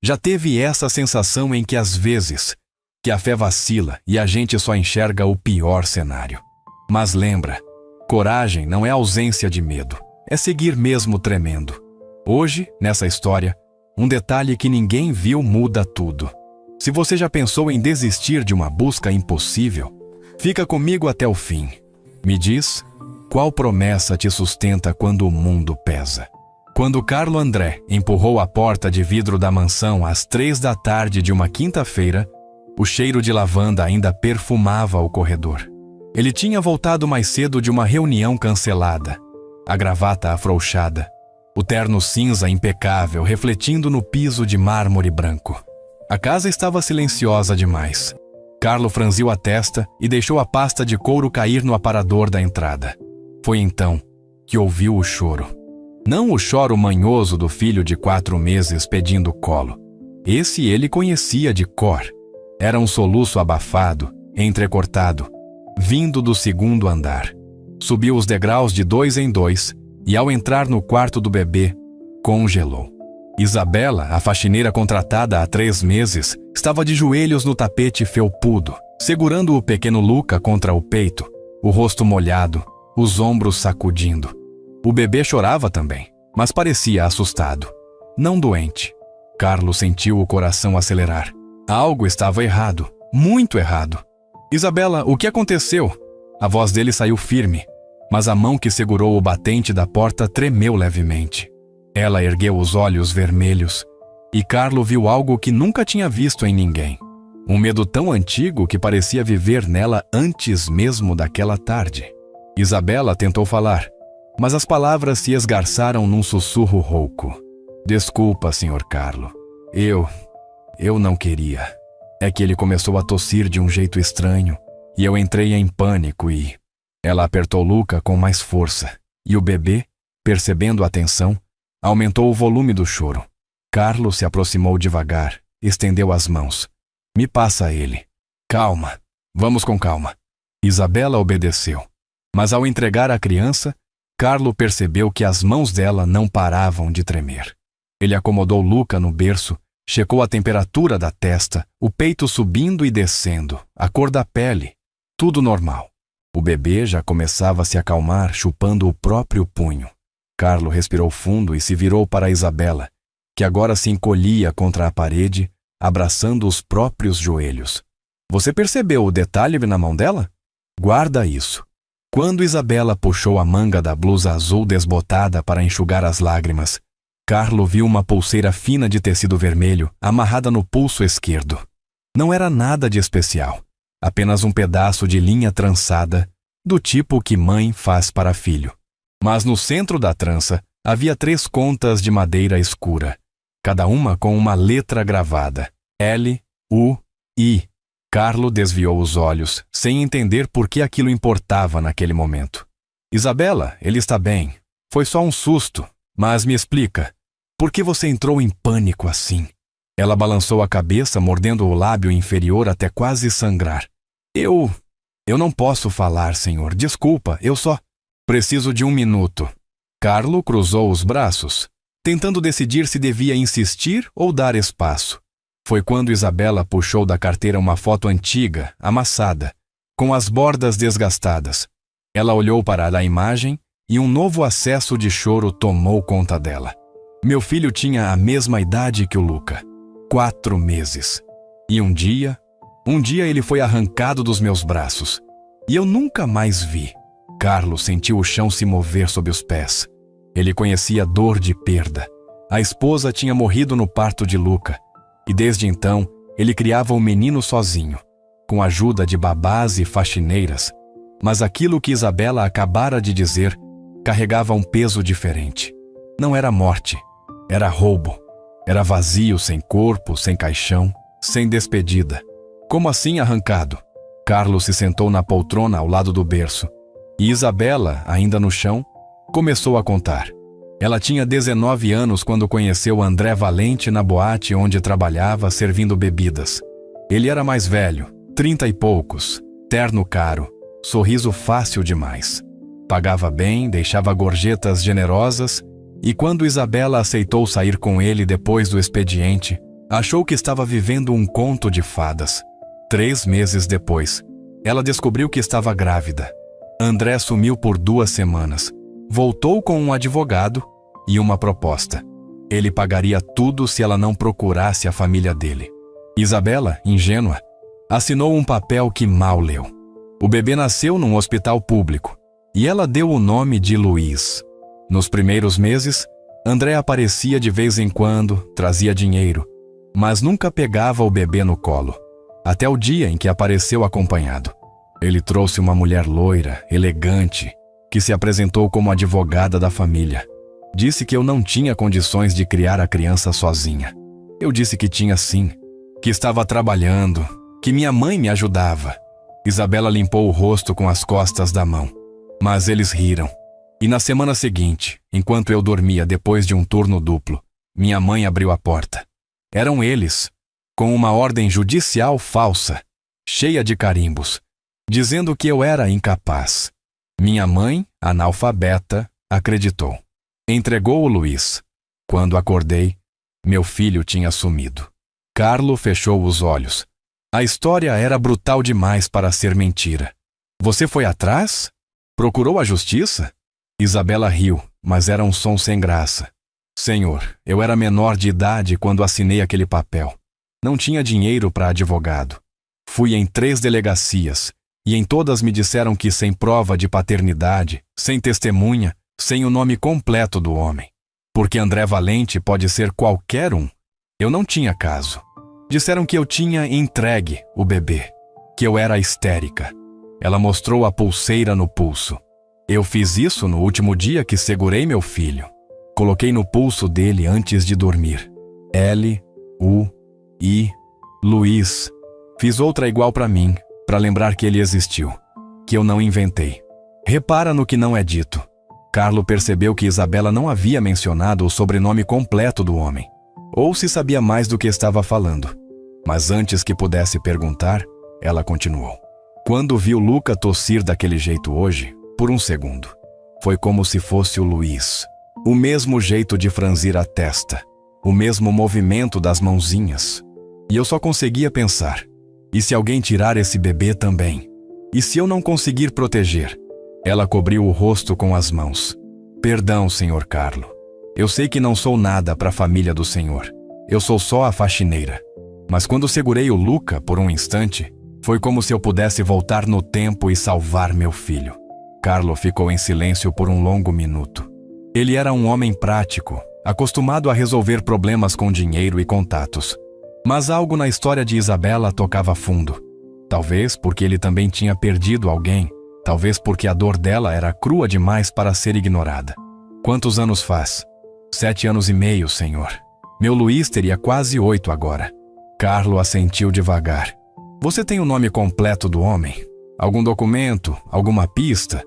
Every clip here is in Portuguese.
Já teve essa sensação em que às vezes que a fé vacila e a gente só enxerga o pior cenário. Mas lembra, coragem não é ausência de medo, é seguir mesmo tremendo. Hoje, nessa história, um detalhe que ninguém viu muda tudo. Se você já pensou em desistir de uma busca impossível, fica comigo até o fim. Me diz, qual promessa te sustenta quando o mundo pesa? Quando Carlo André empurrou a porta de vidro da mansão às 3 da tarde de uma quinta-feira, o cheiro de lavanda ainda perfumava o corredor. Ele tinha voltado mais cedo de uma reunião cancelada, a gravata afrouxada, o terno cinza impecável refletindo no piso de mármore branco. A casa estava silenciosa demais. Carlo franziu a testa e deixou a pasta de couro cair no aparador da entrada. Foi então que ouviu o choro. Não o choro manhoso do filho de 4 meses pedindo colo. Esse ele conhecia de cor. Era um soluço abafado, entrecortado, vindo do 2º andar. Subiu os degraus de 2 em 2 e, ao entrar no quarto do bebê, congelou. Isabela, a faxineira contratada há 3 meses, estava de joelhos no tapete felpudo, segurando o pequeno Luca contra o peito, o rosto molhado, os ombros sacudindo. O bebê chorava também, mas parecia assustado, não doente. Carlos sentiu o coração acelerar. Algo estava errado, muito errado. Isabela, o que aconteceu? A voz dele saiu firme, mas a mão que segurou o batente da porta tremeu levemente. Ela ergueu os olhos vermelhos e Carlo viu algo que nunca tinha visto em ninguém. Um medo tão antigo que parecia viver nela antes mesmo daquela tarde. Isabela tentou falar, mas as palavras se esgarçaram num sussurro rouco. Desculpa, Sr. Carlo. Eu não queria. É que ele começou a tossir de um jeito estranho e eu entrei em pânico e... Ela apertou Luca com mais força e o bebê, percebendo a tensão, aumentou o volume do choro. Carlo se aproximou devagar, estendeu as mãos. Me passa ele. Calma, vamos com calma. Isabela obedeceu, mas ao entregar a criança, Carlo percebeu que as mãos dela não paravam de tremer. Ele acomodou Luca no berço, checou a temperatura da testa, o peito subindo e descendo, a cor da pele, tudo normal. O bebê já começava a se acalmar, chupando o próprio punho. Carlo respirou fundo e se virou para Isabela, que agora se encolhia contra a parede, abraçando os próprios joelhos. Você percebeu o detalhe na mão dela? Guarda isso. Quando Isabela puxou a manga da blusa azul desbotada para enxugar as lágrimas, Carlo viu uma pulseira fina de tecido vermelho amarrada no pulso esquerdo. Não era nada de especial, apenas um pedaço de linha trançada, do tipo que mãe faz para filho. Mas no centro da trança havia 3 contas de madeira escura, cada uma com uma letra gravada, L, U, I. Carlo desviou os olhos, sem entender por que aquilo importava naquele momento. Isabela, ele está bem. Foi só um susto. Mas me explica, por que você entrou em pânico assim? Ela balançou a cabeça, mordendo o lábio inferior até quase sangrar. Eu não posso falar, senhor. Desculpa, eu só... Preciso de 1 minuto. Carlo cruzou os braços, tentando decidir se devia insistir ou dar espaço. Foi quando Isabela puxou da carteira uma foto antiga, amassada, com as bordas desgastadas. Ela olhou para a imagem e um novo acesso de choro tomou conta dela. Meu filho tinha a mesma idade que o Luca, 4 meses. E um dia ele foi arrancado dos meus braços. E eu nunca mais vi. Carlo sentiu o chão se mover sob os pés. Ele conhecia a dor de perda. A esposa tinha morrido no parto de Luca. E desde então, ele criava o menino sozinho, com a ajuda de babás e faxineiras. Mas aquilo que Isabela acabara de dizer carregava um peso diferente. Não era morte, era roubo. Era vazio, sem corpo, sem caixão, sem despedida. Como assim arrancado? Carlos se sentou na poltrona ao lado do berço. E Isabela, ainda no chão, começou a contar. Ela tinha 19 anos quando conheceu André Valente na boate onde trabalhava servindo bebidas. Ele era mais velho, 30 e poucos, terno caro, sorriso fácil demais. Pagava bem, deixava gorjetas generosas e quando Isabela aceitou sair com ele depois do expediente, Achou que estava vivendo um conto de fadas. 3 meses depois, ela descobriu que estava grávida. André sumiu por 2 semanas. Voltou com um advogado e uma proposta. Ele pagaria tudo se ela não procurasse a família dele. Isabela, ingênua, assinou um papel que mal leu. O bebê nasceu num hospital público e ela deu o nome de Luiz. Nos primeiros meses, André aparecia de vez em quando, trazia dinheiro, mas nunca pegava o bebê no colo, até o dia em que apareceu acompanhado. Ele trouxe uma mulher loira, elegante, que se apresentou como advogada da família. Disse que eu não tinha condições de criar a criança sozinha. Eu disse que tinha sim, que estava trabalhando, que minha mãe me ajudava. Isabela limpou o rosto com as costas da mão, mas eles riram. E na semana seguinte, enquanto eu dormia depois de um turno duplo, minha mãe abriu a porta. Eram eles, com uma ordem judicial falsa, cheia de carimbos, dizendo que eu era incapaz. Minha mãe, analfabeta, acreditou. Entregou o Luiz. Quando acordei, meu filho tinha sumido. Carlo fechou os olhos. A história era brutal demais para ser mentira. Você foi atrás? Procurou a justiça? Isabela riu, mas era um som sem graça. Senhor, eu era menor de idade quando assinei aquele papel. Não tinha dinheiro para advogado. Fui em 3 delegacias, e em todas me disseram que sem prova de paternidade, sem testemunha, sem o nome completo do homem. Porque André Valente pode ser qualquer um. Eu não tinha caso. Disseram que eu tinha entregue o bebê, que eu era histérica. Ela mostrou a pulseira no pulso. Eu fiz isso no último dia que segurei meu filho. Coloquei no pulso dele antes de dormir. L-U-I, Luiz. Fiz outra igual para mim, para lembrar que ele existiu, que eu não inventei. Repara no que não é dito. Carlo percebeu que Isabela não havia mencionado o sobrenome completo do homem, ou se sabia mais do que estava falando. Mas antes que pudesse perguntar, ela continuou. Quando viu Luca tossir daquele jeito hoje, por um segundo, foi como se fosse o Luiz. O mesmo jeito de franzir a testa, o mesmo movimento das mãozinhas. E eu só conseguia pensar, e se alguém tirar esse bebê também? E se eu não conseguir proteger? Ela cobriu o rosto com as mãos. Perdão, senhor Carlo. Eu sei que não sou nada para a família do senhor. Eu sou só a faxineira. Mas quando segurei o Luca por um instante, foi como se eu pudesse voltar no tempo e salvar meu filho. Carlo ficou em silêncio por um longo minuto. Ele era um homem prático, acostumado a resolver problemas com dinheiro e contatos. Mas algo na história de Isabela tocava fundo. Talvez porque ele também tinha perdido alguém. Talvez porque a dor dela era crua demais para ser ignorada. Quantos anos faz? 7 anos e meio, senhor. Meu Luiz teria quase 8 agora. Carlo assentiu devagar. Você tem o nome completo do homem? Algum documento? Alguma pista?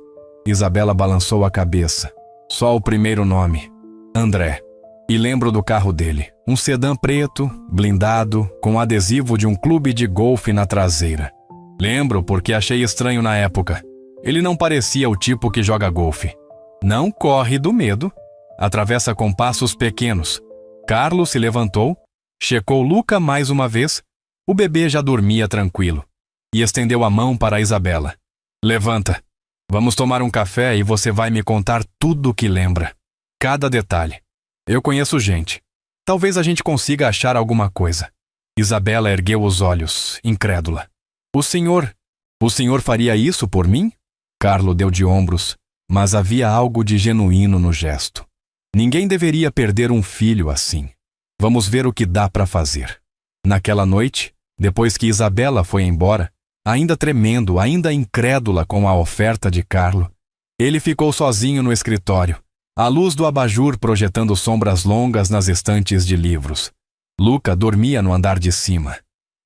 Isabela balançou a cabeça. Só o primeiro nome. André. E lembro do carro dele. Um sedã preto, blindado, com adesivo de um clube de golfe na traseira. Lembro porque achei estranho na época. Ele não parecia o tipo que joga golfe. Não corre do medo. Atravessa com passos pequenos. Carlos se levantou, checou Luca mais uma vez. O bebê já dormia tranquilo. E estendeu a mão para Isabela. Levanta. Vamos tomar um café e você vai me contar tudo o que lembra. Cada detalhe. Eu conheço gente. Talvez a gente consiga achar alguma coisa. Isabela ergueu os olhos, incrédula. O senhor faria isso por mim? Carlo deu de ombros, mas havia algo de genuíno no gesto. Ninguém deveria perder um filho assim. Vamos ver o que dá para fazer. Naquela noite, depois que Isabela foi embora, ainda tremendo, ainda incrédula com a oferta de Carlo, ele ficou sozinho no escritório, a luz do abajur projetando sombras longas nas estantes de livros. Luca dormia no andar de cima,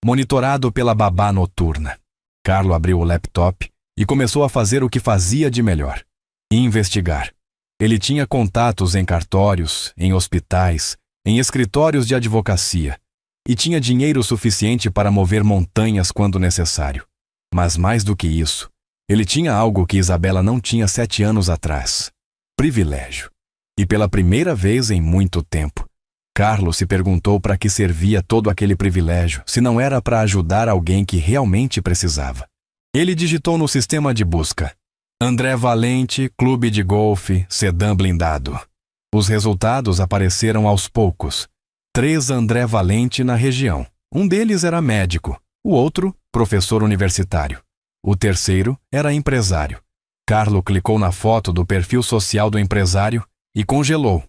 monitorado pela babá noturna. Carlo abriu o laptop e começou a fazer o que fazia de melhor: investigar. Ele tinha contatos em cartórios, em hospitais, em escritórios de advocacia, e tinha dinheiro suficiente para mover montanhas quando necessário. Mas mais do que isso, ele tinha algo que Isabela não tinha 7 anos atrás: privilégio. E pela primeira vez em muito tempo, Carlo se perguntou para que servia todo aquele privilégio, se não era para ajudar alguém que realmente precisava. Ele digitou no sistema de busca: André Valente, clube de golfe, sedã blindado. Os resultados apareceram aos poucos. 3 André Valente na região. Um deles era médico, o outro, professor universitário. O terceiro era empresário. Carlo clicou na foto do perfil social do empresário e congelou.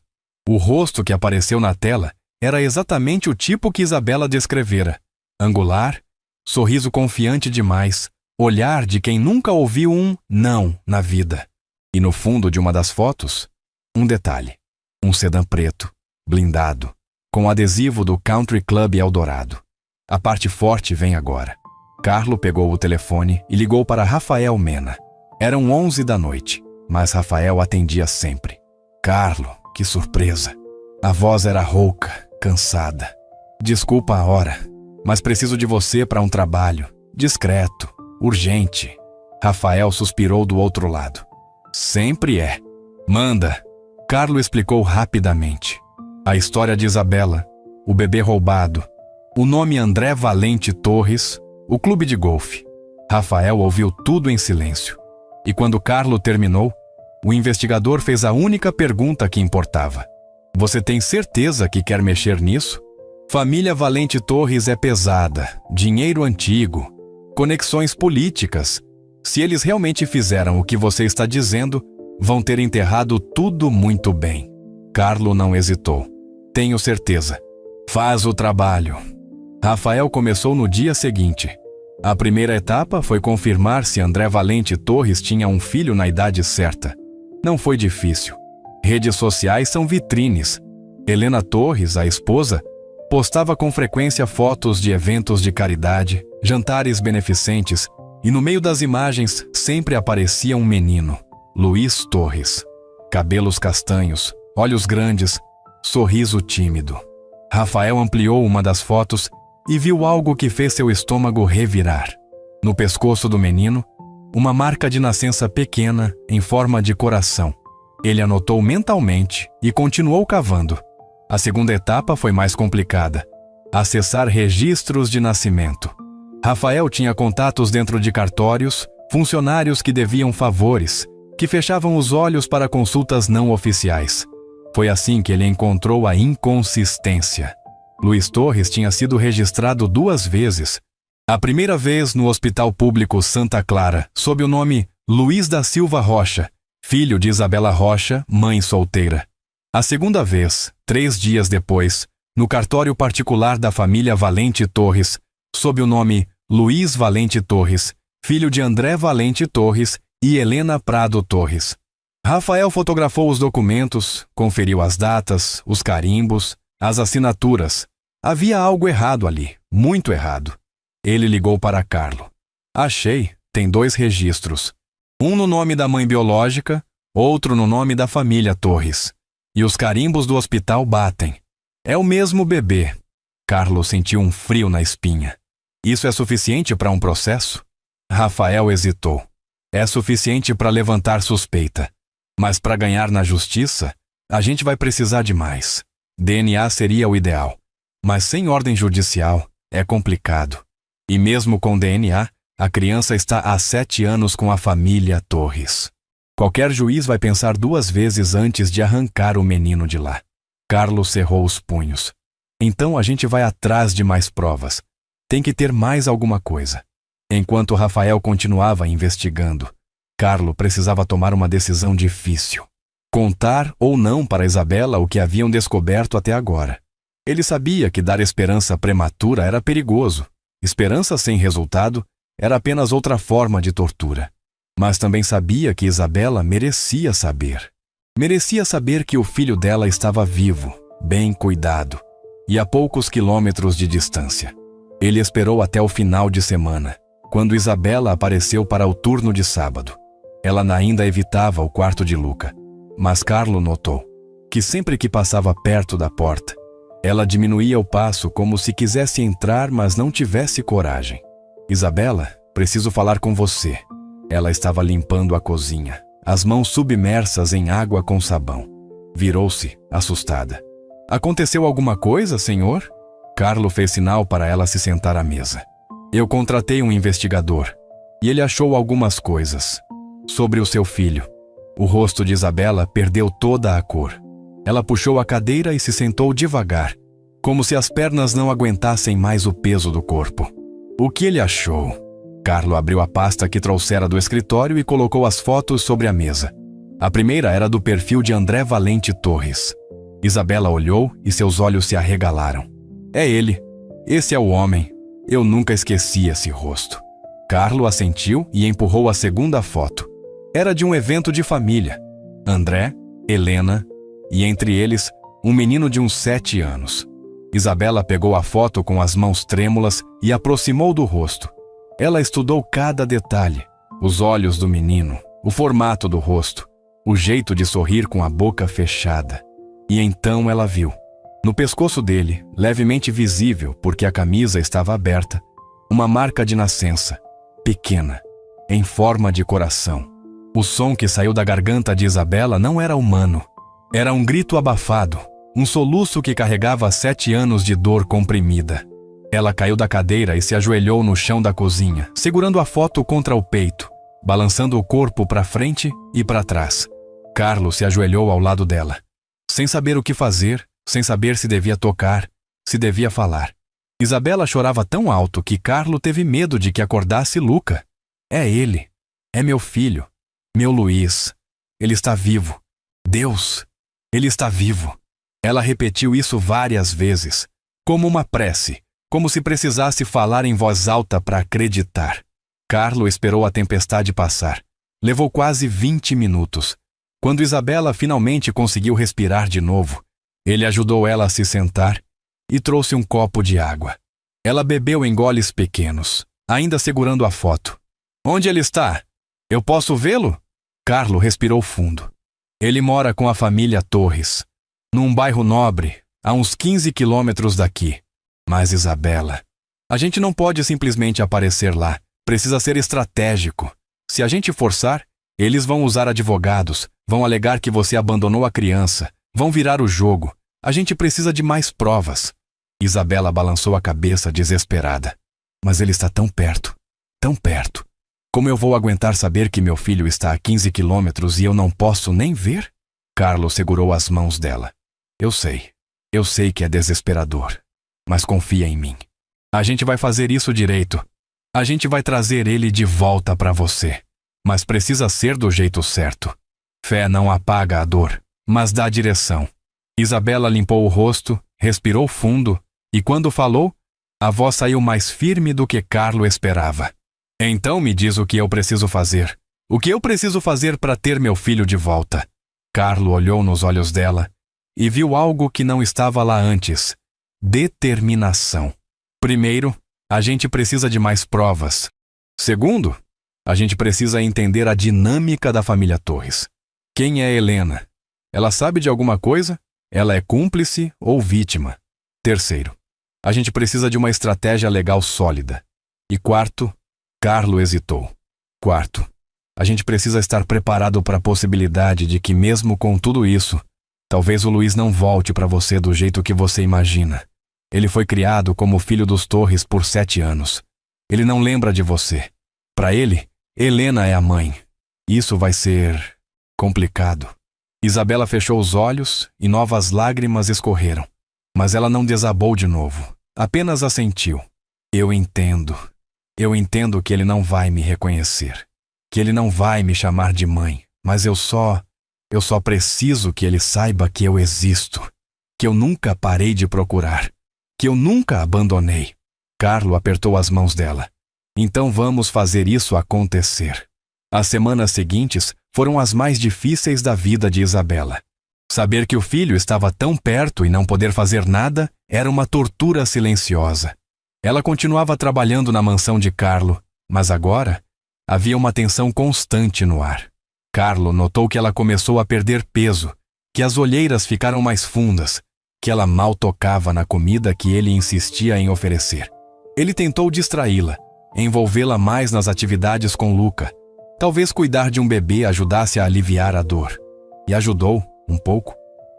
O rosto que apareceu na tela era exatamente o tipo que Isabela descrevera. Angular, sorriso confiante demais, olhar de quem nunca ouviu um não na vida. E no fundo de uma das fotos, um detalhe: um sedã preto, blindado, com adesivo do Country Club Eldorado. A parte forte vem agora. Carlo pegou o telefone e ligou para Rafael Mena. Eram 11 da noite, mas Rafael atendia sempre. Carlo, que surpresa! A voz era rouca, cansada. Desculpa a hora, mas preciso de você para um trabalho. Discreto, urgente. Rafael suspirou do outro lado. Sempre é. Manda. Carlo explicou rapidamente. A história de Isabela, o bebê roubado, o nome André Valente Torres, o clube de golfe. Rafael ouviu tudo em silêncio. E quando Carlo terminou, o investigador fez a única pergunta que importava. Você tem certeza que quer mexer nisso? Família Valente Torres é pesada, dinheiro antigo, conexões políticas. Se eles realmente fizeram o que você está dizendo, vão ter enterrado tudo muito bem. Carlo não hesitou. Tenho certeza. Faz o trabalho. Rafael começou no dia seguinte. A primeira etapa foi confirmar se André Valente Torres tinha um filho na idade certa. Não foi difícil. Redes sociais são vitrines. Helena Torres, a esposa, postava com frequência fotos de eventos de caridade, jantares beneficentes, e no meio das imagens sempre aparecia um menino, Luiz Torres. Cabelos castanhos, olhos grandes, sorriso tímido. Rafael ampliou uma das fotos e viu algo que fez seu estômago revirar. No pescoço do menino, uma marca de nascença pequena em forma de coração. Ele anotou mentalmente e continuou cavando. A segunda etapa foi mais complicada: acessar registros de nascimento. Rafael tinha contatos dentro de cartórios, funcionários que deviam favores, que fechavam os olhos para consultas não oficiais. Foi assim que ele encontrou a inconsistência. Luiz Torres tinha sido registrado 2 vezes. A primeira vez no Hospital Público Santa Clara, sob o nome Luiz da Silva Rocha, filho de Isabela Rocha, mãe solteira. A segunda vez, 3 dias depois, no cartório particular da família Valente Torres, sob o nome Luiz Valente Torres, filho de André Valente Torres e Helena Prado Torres. Rafael fotografou os documentos, conferiu as datas, os carimbos, as assinaturas. Havia algo errado ali, muito errado. Ele ligou para Carlo. Achei, tem 2 registros. Um no nome da mãe biológica, outro no nome da família Torres. E os carimbos do hospital batem. É o mesmo bebê. Carlo sentiu um frio na espinha. Isso é suficiente para um processo? Rafael hesitou. É suficiente para levantar suspeita. Mas para ganhar na justiça, a gente vai precisar de mais. DNA seria o ideal. Mas sem ordem judicial, é complicado. E mesmo com DNA, a criança está há 7 anos com a família Torres. Qualquer juiz vai pensar 2 vezes antes de arrancar o menino de lá. Carlo cerrou os punhos. Então a gente vai atrás de mais provas. Tem que ter mais alguma coisa. Enquanto Rafael continuava investigando, Carlo precisava tomar uma decisão difícil. Contar ou não para Isabela o que haviam descoberto até agora. Ele sabia que dar esperança prematura era perigoso. Esperança sem resultado era apenas outra forma de tortura. Mas também sabia que Isabela merecia saber. Merecia saber que o filho dela estava vivo, bem cuidado, e a poucos quilômetros de distância. Ele esperou até o final de semana, quando Isabela apareceu para o turno de sábado. Ela ainda evitava o quarto de Luca, mas Carlo notou que sempre que passava perto da porta, ela diminuía o passo como se quisesse entrar, mas não tivesse coragem. Isabela, preciso falar com você. Ela estava limpando a cozinha, as mãos submersas em água com sabão. Virou-se, assustada. Aconteceu alguma coisa, senhor? Carlo fez sinal para ela se sentar à mesa. Eu contratei um investigador e ele achou algumas coisas sobre o seu filho. O rosto de Isabela perdeu toda a cor. Ela puxou a cadeira e se sentou devagar, como se as pernas não aguentassem mais o peso do corpo. O que ele achou? Carlo abriu a pasta que trouxera do escritório e colocou as fotos sobre a mesa. A primeira era do perfil de André Valente Torres. Isabela olhou e seus olhos se arregalaram. É ele. Esse é o homem. Eu nunca esqueci esse rosto. Carlo assentiu e empurrou a segunda foto. Era de um evento de família. André, Helena e, entre eles, um menino de uns 7 anos. Isabela pegou a foto com as mãos trêmulas e aproximou do rosto. Ela estudou cada detalhe: os olhos do menino, o formato do rosto, o jeito de sorrir com a boca fechada. E então ela viu, no pescoço dele, levemente visível porque a camisa estava aberta, uma marca de nascença, pequena, em forma de coração. O som que saiu da garganta de Isabela não era humano. Era um grito abafado, um soluço que carregava 7 anos de dor comprimida. Ela caiu da cadeira e se ajoelhou no chão da cozinha, segurando a foto contra o peito, balançando o corpo para frente e para trás. Carlo se ajoelhou ao lado dela, sem saber o que fazer, sem saber se devia tocar, se devia falar. Isabela chorava tão alto que Carlo teve medo de que acordasse Luca. É ele. É meu filho. Meu Luiz. Ele está vivo. Deus. Ele está vivo. Ela repetiu isso várias vezes, como uma prece, como se precisasse falar em voz alta para acreditar. Carlo esperou a tempestade passar. Levou quase 20 minutos. Quando Isabela finalmente conseguiu respirar de novo, ele ajudou ela a se sentar e trouxe um copo de água. Ela bebeu em goles pequenos, ainda segurando a foto. Onde ele está? Eu posso vê-lo? Carlo respirou fundo. Ele mora com a família Torres, num bairro nobre, a uns 15 quilômetros daqui. Mas Isabela, a gente não pode simplesmente aparecer lá. Precisa ser estratégico. Se a gente forçar, eles vão usar advogados, vão alegar que você abandonou a criança, vão virar o jogo. A gente precisa de mais provas. Isabela balançou a cabeça desesperada. Mas ele está tão perto, tão perto. Como eu vou aguentar saber que meu filho está a 15 quilômetros e eu não posso nem ver? Carlo segurou as mãos dela. Eu sei que é desesperador, mas confia em mim. A gente vai fazer isso direito. A gente vai trazer ele de volta para você. Mas precisa ser do jeito certo. Fé não apaga a dor, mas dá direção. Isabela limpou o rosto, respirou fundo e quando falou, a voz saiu mais firme do que Carlo esperava. Então me diz o que eu preciso fazer. O que eu preciso fazer para ter meu filho de volta? Carlo olhou nos olhos dela e viu algo que não estava lá antes. Determinação. Primeiro, a gente precisa de mais provas. Segundo, a gente precisa entender a dinâmica da família Torres. Quem é Helena? Ela sabe de alguma coisa? Ela é cúmplice ou vítima? Terceiro, a gente precisa de uma estratégia legal sólida. E quarto, Carlo hesitou. Quarto, a gente precisa estar preparado para a possibilidade de que mesmo com tudo isso, talvez o Luiz não volte para você do jeito que você imagina. Ele foi criado como filho dos Torres por 7 anos. Ele não lembra de você. Para ele, Helena é a mãe. Isso vai ser complicado. Isabela fechou os olhos e novas lágrimas escorreram. Mas ela não desabou de novo. Apenas assentiu. Eu entendo. Eu entendo que ele não vai me reconhecer. Que ele não vai me chamar de mãe. Mas eu só preciso que ele saiba que eu existo. Que eu nunca parei de procurar. Que eu nunca abandonei. Carlo apertou as mãos dela. Então vamos fazer isso acontecer. As semanas seguintes foram as mais difíceis da vida de Isabela. Saber que o filho estava tão perto e não poder fazer nada era uma tortura silenciosa. Ela continuava trabalhando na mansão de Carlo, mas agora havia uma tensão constante no ar. Carlo notou que ela começou a perder peso, que as olheiras ficaram mais fundas, que ela mal tocava na comida que ele insistia em oferecer. Ele tentou distraí-la, envolvê-la mais nas atividades com Luca. Talvez cuidar de um bebê ajudasse a aliviar a dor. E ajudou, um pouco.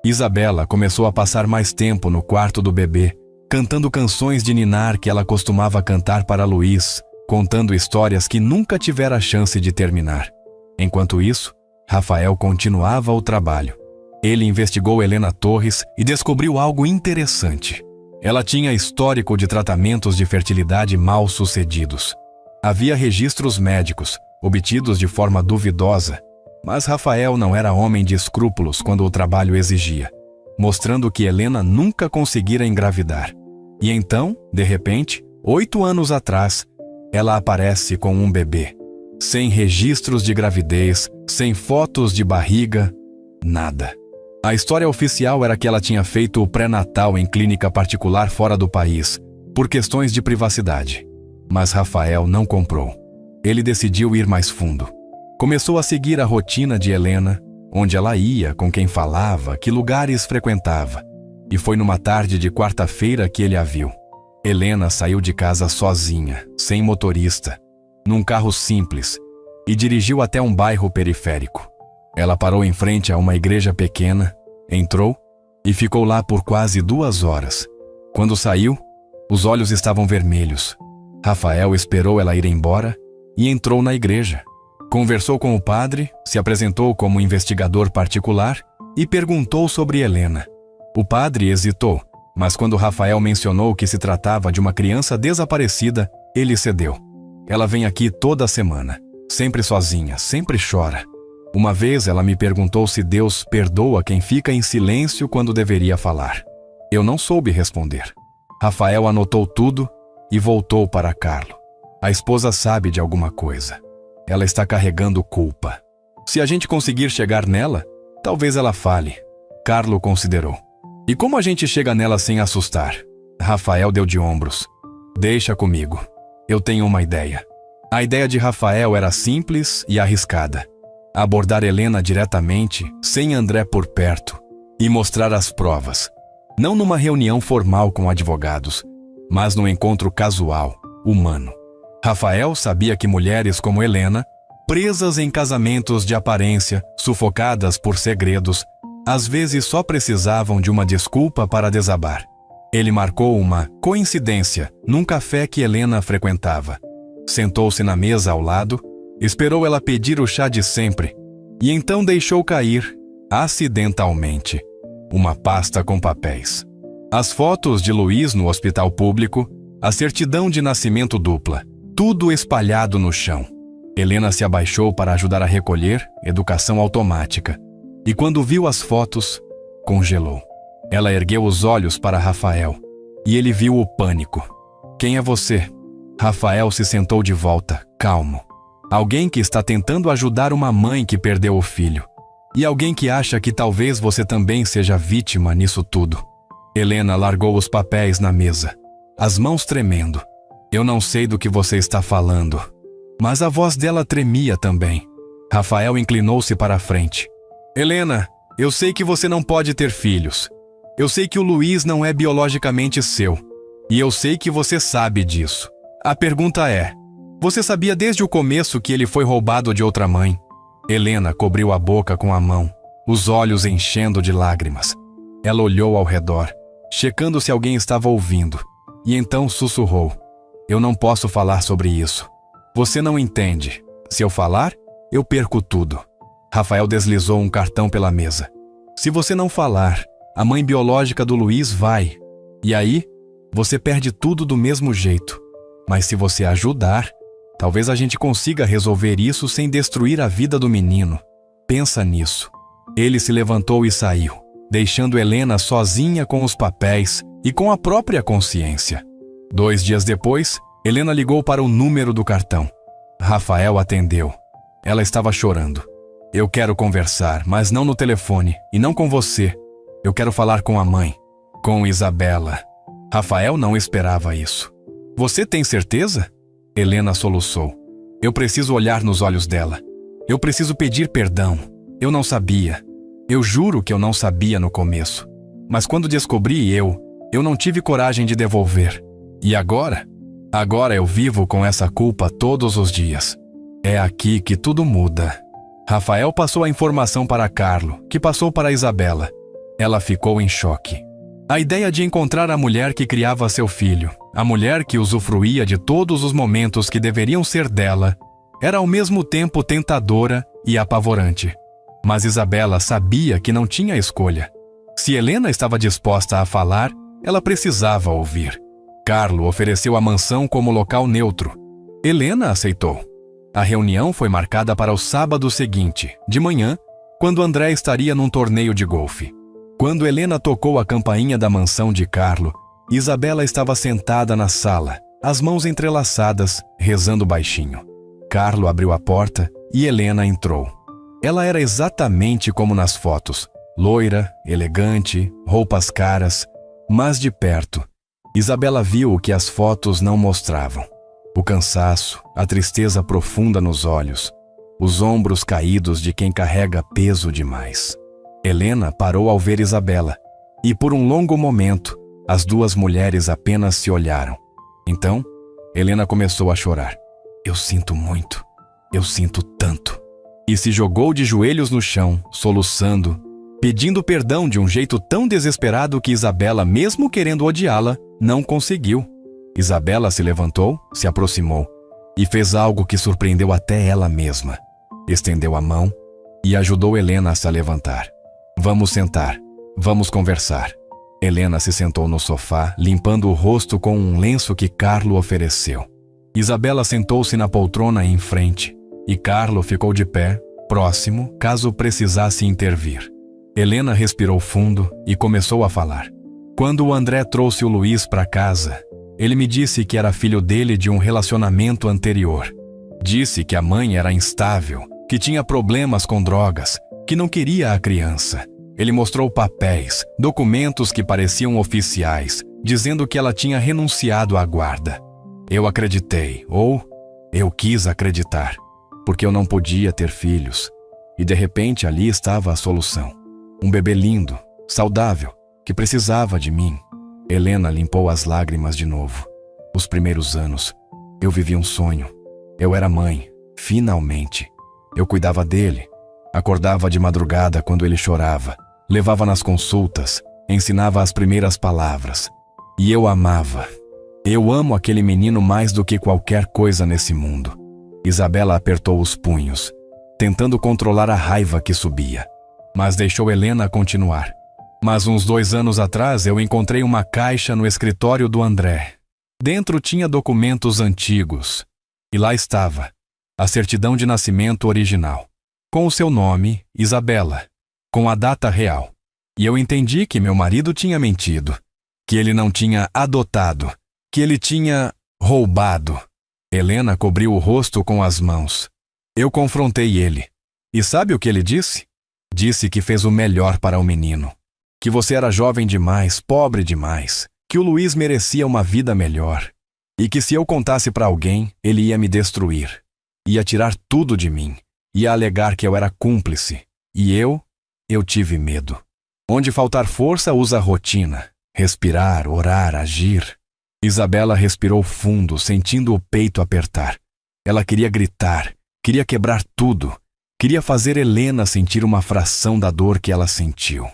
Isabela começou a passar mais tempo no quarto do bebê, cantando canções de ninar que ela costumava cantar para Luiz, contando histórias que nunca tivera chance de terminar. Enquanto isso, Rafael continuava o trabalho. Ele investigou Helena Torres e descobriu algo interessante. Ela tinha histórico de tratamentos de fertilidade mal sucedidos. Havia registros médicos, obtidos de forma duvidosa, mas Rafael não era homem de escrúpulos quando o trabalho exigia, mostrando que Helena nunca conseguira engravidar. E então, de repente, 8 anos atrás, ela aparece com um bebê. Sem registros de gravidez, sem fotos de barriga, nada. A história oficial era que ela tinha feito o pré-natal em clínica particular fora do país, por questões de privacidade. Mas Rafael não comprou. Ele decidiu ir mais fundo. Começou a seguir a rotina de Helena, onde ela ia, com quem falava, que lugares frequentava. E foi numa tarde de quarta-feira que ele a viu. Helena saiu de casa sozinha, sem motorista, num carro simples, e dirigiu até um bairro periférico. Ela parou em frente a uma igreja pequena, entrou e ficou lá por quase 2 horas. Quando saiu, os olhos estavam vermelhos. Rafael esperou ela ir embora e entrou na igreja. Conversou com o padre, se apresentou como investigador particular e perguntou sobre Helena. O padre hesitou, mas quando Rafael mencionou que se tratava de uma criança desaparecida, ele cedeu. Ela vem aqui toda semana, sempre sozinha, sempre chora. Uma vez ela me perguntou se Deus perdoa quem fica em silêncio quando deveria falar. Eu não soube responder. Rafael anotou tudo e voltou para Carlo. A esposa sabe de alguma coisa. Ela está carregando culpa. Se a gente conseguir chegar nela, talvez ela fale. Carlo considerou. E como a gente chega nela sem assustar? Rafael deu de ombros. Deixa comigo. Eu tenho uma ideia. A ideia de Rafael era simples e arriscada. Abordar Helena diretamente, sem André por perto, e mostrar as provas. Não numa reunião formal com advogados, mas num encontro casual, humano. Rafael sabia que mulheres como Helena, presas em casamentos de aparência, sufocadas por segredos, às vezes só precisavam de uma desculpa para desabar. Ele marcou uma coincidência num café que Helena frequentava. Sentou-se na mesa ao lado, esperou ela pedir o chá de sempre e então deixou cair, acidentalmente, uma pasta com papéis. As fotos de Luiz no hospital público, a certidão de nascimento dupla, tudo espalhado no chão. Helena se abaixou para ajudar a recolher, educação automática. E quando viu as fotos, congelou. Ela ergueu os olhos para Rafael e ele viu o pânico. Quem é você? Rafael se sentou de volta, calmo. Alguém que está tentando ajudar uma mãe que perdeu o filho. E alguém que acha que talvez você também seja vítima nisso tudo. Helena largou os papéis na mesa, as mãos tremendo. Eu não sei do que você está falando. Mas a voz dela tremia também. Rafael inclinou-se para a frente. Helena, eu sei que você não pode ter filhos. Eu sei que o Luiz não é biologicamente seu. E eu sei que você sabe disso. A pergunta é, você sabia desde o começo que ele foi roubado de outra mãe? Helena cobriu a boca com a mão, os olhos enchendo de lágrimas. Ela olhou ao redor, checando se alguém estava ouvindo, e então sussurrou. Eu não posso falar sobre isso. Você não entende. Se eu falar, eu perco tudo. Rafael deslizou um cartão pela mesa. Se você não falar, a mãe biológica do Luiz vai. E aí, você perde tudo do mesmo jeito. Mas se você ajudar, talvez a gente consiga resolver isso sem destruir a vida do menino. Pensa nisso. Ele se levantou e saiu, deixando Helena sozinha com os papéis e com a própria consciência. 2 dias depois, Helena ligou para o número do cartão. Rafael atendeu. Ela estava chorando. Eu quero conversar, mas não no telefone e não com você. Eu quero falar com a mãe, com Isabela. Rafael não esperava isso. Você tem certeza? Helena soluçou. Eu preciso olhar nos olhos dela. Eu preciso pedir perdão. Eu não sabia. Eu juro que eu não sabia no começo. Mas quando descobri eu não tive coragem de devolver. E agora? Agora eu vivo com essa culpa todos os dias. É aqui que tudo muda. Rafael passou a informação para Carlo, que passou para Isabela. Ela ficou em choque. A ideia de encontrar a mulher que criava seu filho, a mulher que usufruía de todos os momentos que deveriam ser dela, era ao mesmo tempo tentadora e apavorante. Mas Isabela sabia que não tinha escolha. Se Helena estava disposta a falar, ela precisava ouvir. Carlo ofereceu a mansão como local neutro. Helena aceitou. A reunião foi marcada para o sábado seguinte, de manhã, quando André estaria num torneio de golfe. Quando Helena tocou a campainha da mansão de Carlo, Isabela estava sentada na sala, as mãos entrelaçadas, rezando baixinho. Carlo abriu a porta e Helena entrou. Ela era exatamente como nas fotos, loira, elegante, roupas caras, mas de perto, Isabela viu o que as fotos não mostravam. O cansaço, a tristeza profunda nos olhos, os ombros caídos de quem carrega peso demais. Helena parou ao ver Isabela, e por um longo momento, as duas mulheres apenas se olharam. Então, Helena começou a chorar. Eu sinto muito, eu sinto tanto. E se jogou de joelhos no chão, soluçando, pedindo perdão de um jeito tão desesperado que Isabela, mesmo querendo odiá-la, não conseguiu. Isabela se levantou, se aproximou e fez algo que surpreendeu até ela mesma. Estendeu a mão e ajudou Helena a se levantar. Vamos sentar, vamos conversar. Helena se sentou no sofá, limpando o rosto com um lenço que Carlo ofereceu. Isabela sentou-se na poltrona em frente e Carlo ficou de pé, próximo, caso precisasse intervir. Helena respirou fundo e começou a falar. Quando o André trouxe o Luiz para casa, ele me disse que era filho dele de um relacionamento anterior. Disse que a mãe era instável, que tinha problemas com drogas, que não queria a criança. Ele mostrou papéis, documentos que pareciam oficiais, dizendo que ela tinha renunciado à guarda. Eu acreditei, ou eu quis acreditar, porque eu não podia ter filhos. E de repente ali estava a solução. Um bebê lindo, saudável, que precisava de mim. Helena limpou as lágrimas de novo. Os primeiros anos, eu vivi um sonho. Eu era mãe, finalmente. Eu cuidava dele. Acordava de madrugada quando ele chorava. Levava nas consultas. Ensinava as primeiras palavras. E eu amava. Eu amo aquele menino mais do que qualquer coisa nesse mundo. Isabela apertou os punhos, tentando controlar a raiva que subia. Mas deixou Helena continuar. Mas uns 2 anos atrás eu encontrei uma caixa no escritório do André. Dentro tinha documentos antigos. E lá estava, a certidão de nascimento original, com o seu nome, Isabela, com a data real. E eu entendi que meu marido tinha mentido, que ele não tinha adotado, que ele tinha roubado. Helena cobriu o rosto com as mãos. Eu confrontei ele. E sabe o que ele disse? Disse que fez o melhor para o menino. Que você era jovem demais, pobre demais, que o Luiz merecia uma vida melhor. E que se eu contasse para alguém, ele ia me destruir. Ia tirar tudo de mim. Ia alegar que eu era cúmplice. E eu tive medo. Onde faltar força, usa rotina. Respirar, orar, agir. Isabela respirou fundo, sentindo o peito apertar. Ela queria gritar, queria quebrar tudo. Queria fazer Helena sentir uma fração da dor que ela sentiu.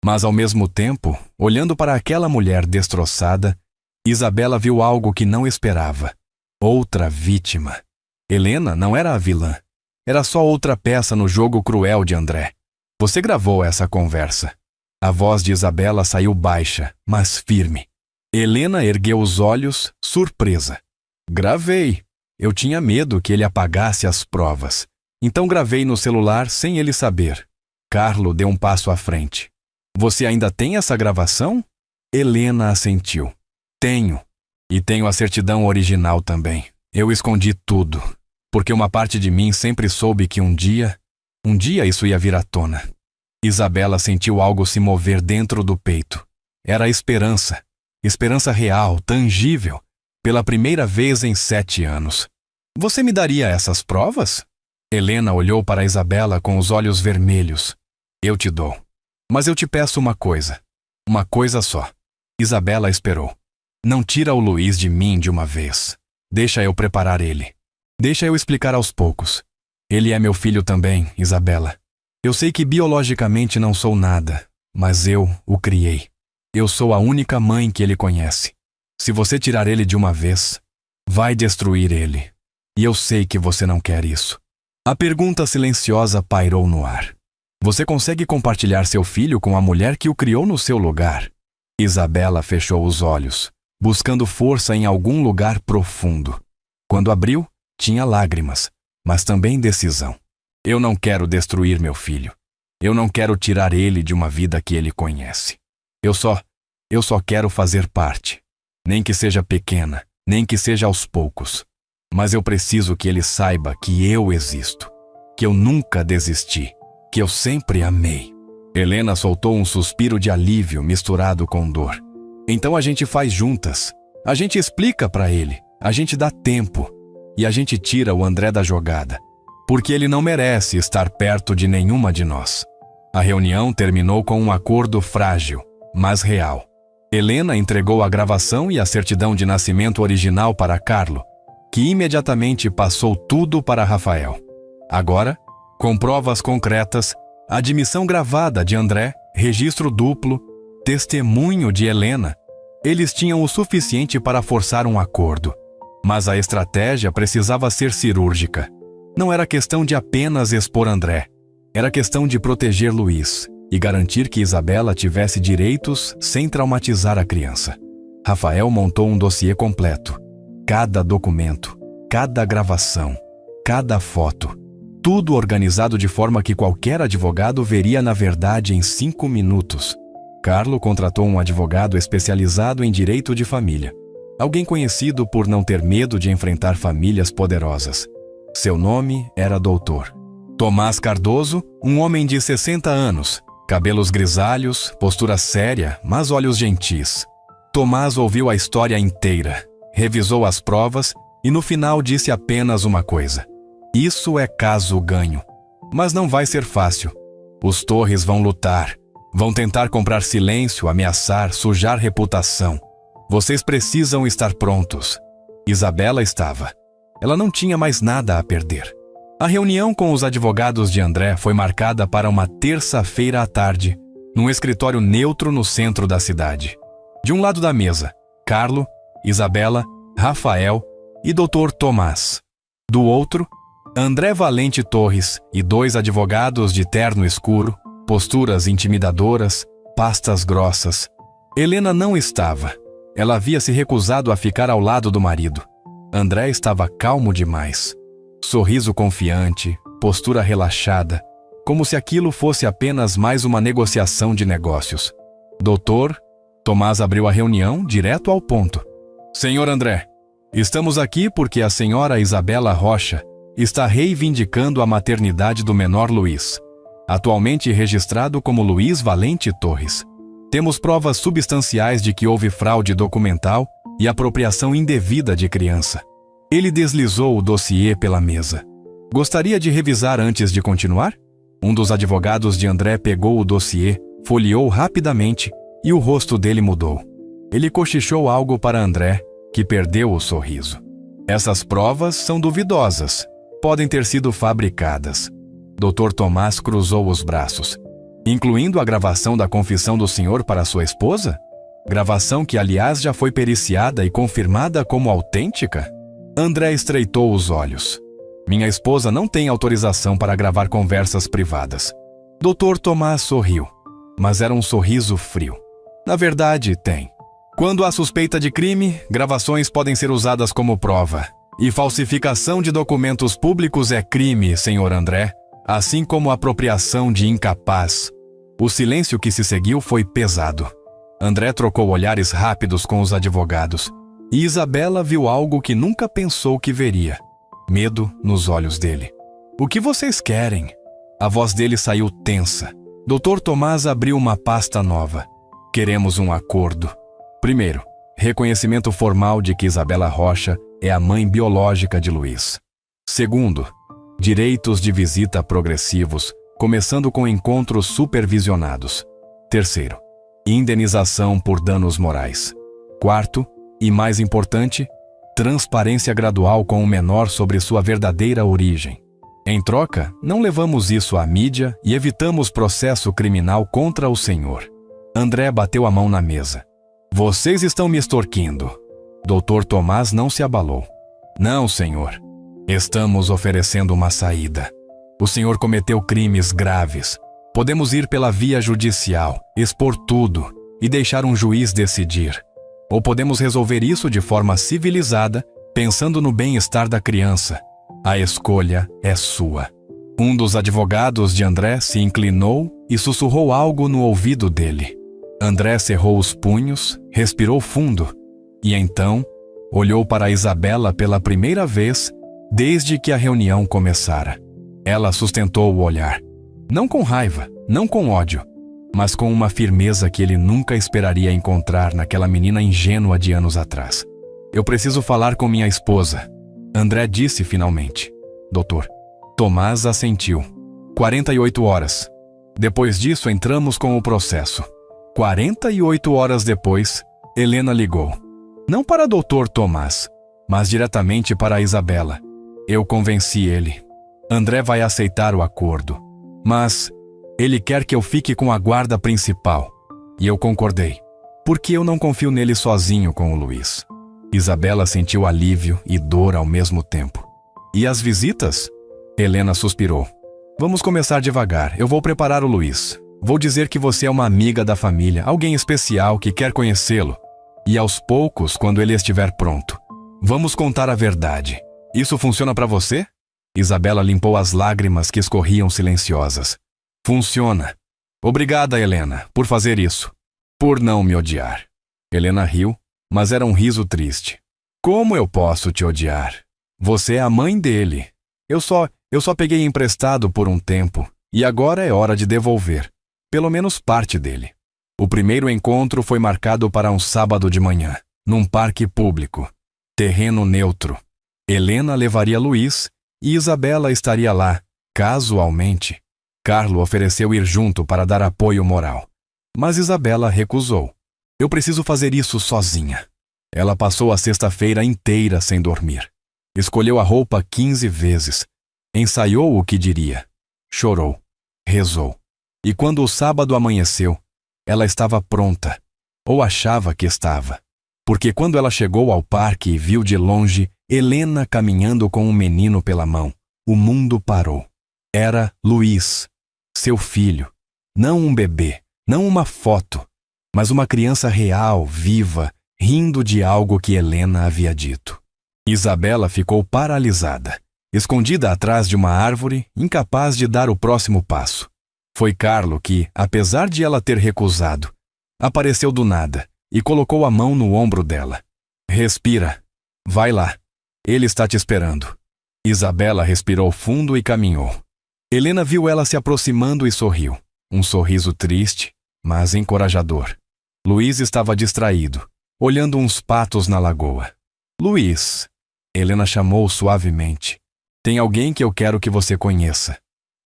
Mas ao mesmo tempo, olhando para aquela mulher destroçada, Isabela viu algo que não esperava. Outra vítima. Helena não era a vilã. Era só outra peça no jogo cruel de André. Você gravou essa conversa. A voz de Isabela saiu baixa, mas firme. Helena ergueu os olhos, surpresa. Gravei. Eu tinha medo que ele apagasse as provas. Então gravei no celular sem ele saber. Carlo deu um passo à frente. Você ainda tem essa gravação? Helena assentiu. Tenho. E tenho a certidão original também. Eu escondi tudo, porque uma parte de mim sempre soube que um dia isso ia vir à tona. Isabela sentiu algo se mover dentro do peito. Era a esperança. Esperança real, tangível, pela primeira vez em 7 anos. Você me daria essas provas? Helena olhou para Isabela com os olhos vermelhos. Eu te dou. Mas eu te peço uma coisa só. Isabela esperou. Não tira o Luiz de mim de uma vez. Deixa eu preparar ele. Deixa eu explicar aos poucos. Ele é meu filho também, Isabela. Eu sei que biologicamente não sou nada, Mas eu o criei. Eu sou a única mãe que ele conhece. Se você tirar ele de uma vez, vai destruir ele. E eu sei que você não quer isso. A pergunta silenciosa pairou no ar. Você consegue compartilhar seu filho com a mulher que o criou no seu lugar? Isabela fechou os olhos, buscando força em algum lugar profundo. Quando abriu, tinha lágrimas, mas também decisão. Eu não quero destruir meu filho. Eu não quero tirar ele de uma vida que ele conhece. Eu só quero fazer parte. Nem que seja pequena, nem que seja aos poucos. Mas eu preciso que ele saiba que eu existo, que eu nunca desisti, que eu sempre amei. Helena soltou um suspiro de alívio misturado com dor. Então a gente faz juntas. A gente explica para ele, a gente dá tempo e a gente tira o André da jogada, porque ele não merece estar perto de nenhuma de nós. A reunião terminou com um acordo frágil, mas real. Helena entregou a gravação e a certidão de nascimento original para Carlo, que imediatamente passou tudo para Rafael. Agora, com provas concretas, admissão gravada de André, registro duplo, testemunho de Helena, eles tinham o suficiente para forçar um acordo. Mas a estratégia precisava ser cirúrgica. Não era questão de apenas expor André. Era questão de proteger Luiz e garantir que Isabela tivesse direitos sem traumatizar a criança. Rafael montou um dossiê completo. Cada documento, cada gravação, cada foto, tudo organizado de forma que qualquer advogado veria na verdade em 5 minutos. Carlo contratou um advogado especializado em direito de família. Alguém conhecido por não ter medo de enfrentar famílias poderosas. Seu nome era Dr. Tomás Cardoso, um homem de 60 anos, cabelos grisalhos, postura séria, mas olhos gentis. Tomás ouviu a história inteira, revisou as provas e no final disse apenas uma coisa: isso é caso ganho. Mas não vai ser fácil. Os Torres vão lutar, vão tentar comprar silêncio, ameaçar, sujar reputação. Vocês precisam estar prontos. Isabela estava. Ela não tinha mais nada a perder. A reunião com os advogados de André foi marcada para uma terça-feira à tarde, num escritório neutro no centro da cidade. De um lado da mesa, Carlo, Isabela, Rafael e Dr. Tomás. Do outro, André Valente Torres e 2 advogados de terno escuro, posturas intimidadoras, pastas grossas. Helena não estava. Ela havia se recusado a ficar ao lado do marido. André estava calmo demais. Sorriso confiante, postura relaxada, como se aquilo fosse apenas mais uma negociação de negócios. Doutor, Tomás abriu a reunião direto ao ponto. Senhor André, estamos aqui porque a senhora Isabela Rocha está reivindicando a maternidade do menor Luiz, atualmente registrado como Luiz Valente Torres. Temos provas substanciais de que houve fraude documental e apropriação indevida de criança. Ele deslizou o dossiê pela mesa. Gostaria de revisar antes de continuar? Um dos advogados de André pegou o dossiê, folheou rapidamente e o rosto dele mudou. Ele cochichou algo para André, que perdeu o sorriso. Essas provas são duvidosas. Podem ter sido fabricadas. Dr. Tomás cruzou os braços. Incluindo a gravação da confissão do senhor para sua esposa? Gravação que, aliás, já foi periciada e confirmada como autêntica? André estreitou os olhos. Minha esposa não tem autorização para gravar conversas privadas. Dr. Tomás sorriu, mas era um sorriso frio. Na verdade, tem. Quando há suspeita de crime, gravações podem ser usadas como prova. E falsificação de documentos públicos é crime, senhor André, assim como apropriação de incapaz. O silêncio que se seguiu foi pesado. André trocou olhares rápidos com os advogados. E Isabela viu algo que nunca pensou que veria. Medo nos olhos dele. O que vocês querem? A voz dele saiu tensa. Dr. Tomás abriu uma pasta nova. Queremos um acordo. Primeiro, reconhecimento formal de que Isabela Rocha é a mãe biológica de Luiz. Segundo, direitos de visita progressivos, começando com encontros supervisionados. Terceiro, indenização por danos morais. Quarto, e mais importante, transparência gradual com o menor sobre sua verdadeira origem. Em troca, não levamos isso à mídia e evitamos processo criminal contra o senhor. André bateu a mão na mesa. Vocês estão me extorquindo. Dr. Tomás não se abalou. Não, senhor. Estamos oferecendo uma saída. O senhor cometeu crimes graves. Podemos ir pela via judicial, expor tudo e deixar um juiz decidir. Ou podemos resolver isso de forma civilizada, pensando no bem-estar da criança. A escolha é sua. Um dos advogados de André se inclinou e sussurrou algo no ouvido dele. André cerrou os punhos, respirou fundo e então olhou para Isabela pela primeira vez desde que a reunião começara. Ela sustentou o olhar. Não com raiva, não com ódio, mas com uma firmeza que ele nunca esperaria encontrar naquela menina ingênua de anos atrás. Eu preciso falar com minha esposa, André disse finalmente. Doutor. Tomás assentiu. 48 horas. Depois disso, entramos com o processo. 48 horas depois, Helena ligou. Não para Dr. Tomás, mas diretamente para a Isabela. Eu convenci ele. André vai aceitar o acordo, mas ele quer que eu fique com a guarda principal. E eu concordei, porque eu não confio nele sozinho com o Luiz. Isabela sentiu alívio e dor ao mesmo tempo. E as visitas? Helena suspirou. Vamos começar devagar, eu vou preparar o Luiz. Vou dizer que você é uma amiga da família, alguém especial que quer conhecê-lo. E aos poucos, quando ele estiver pronto, vamos contar a verdade. Isso funciona para você? Isabela limpou as lágrimas que escorriam silenciosas. Funciona. Obrigada, Helena, por fazer isso. Por não me odiar. Helena riu, mas era um riso triste. Como eu posso te odiar? Você é a mãe dele. Eu só peguei emprestado por um tempo, e agora é hora de devolver. Pelo menos parte dele. O primeiro encontro foi marcado para um sábado de manhã, num parque público. Terreno neutro. Helena levaria Luiz e Isabela estaria lá, casualmente. Carlo ofereceu ir junto para dar apoio moral. Mas Isabela recusou. Eu preciso fazer isso sozinha. Ela passou a sexta-feira inteira sem dormir. Escolheu a roupa 15 vezes. Ensaiou o que diria. Chorou. Rezou. E quando o sábado amanheceu, ela estava pronta. Ou achava que estava. Porque quando ela chegou ao parque e viu de longe Helena caminhando com um menino pela mão, o mundo parou. Era Luiz, seu filho. Não um bebê, não uma foto, mas uma criança real, viva, rindo de algo que Helena havia dito. Isabela ficou paralisada, escondida atrás de uma árvore, incapaz de dar o próximo passo. Foi Carlo que, apesar de ela ter recusado, apareceu do nada e colocou a mão no ombro dela. Respira. Vai lá. Ele está te esperando. Isabela respirou fundo e caminhou. Helena viu ela se aproximando e sorriu. Um sorriso triste, mas encorajador. Luiz estava distraído, olhando uns patos na lagoa. Luiz, Helena chamou suavemente. Tem alguém que eu quero que você conheça.